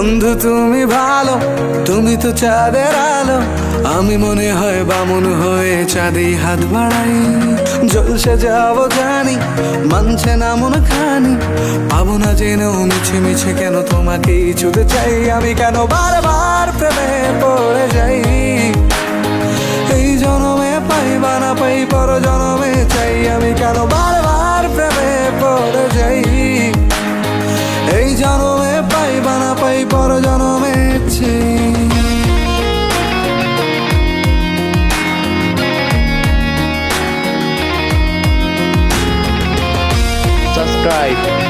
বন্ধু তুমি ভালো, তুমি তো চাঁদের আলো, আমি মনে হয় বামুন হয়ে চাঁদে হাত বাড়াই। জলসে যাবো জানি, মানছে না মন খানি, পাবো না জেনেও মিছে মিছে কেন তোমাকে ছুতে চাই। আমি কেন বারবার প্রেমে পড়ে যাই, এই জনমে পাই বা না পাই পর জনমে চাই। আমি কেন বারবার প্রেমে পড়ে যাই, এই জনমে পাই বা না পাই পর জনমে চাই। Subscribe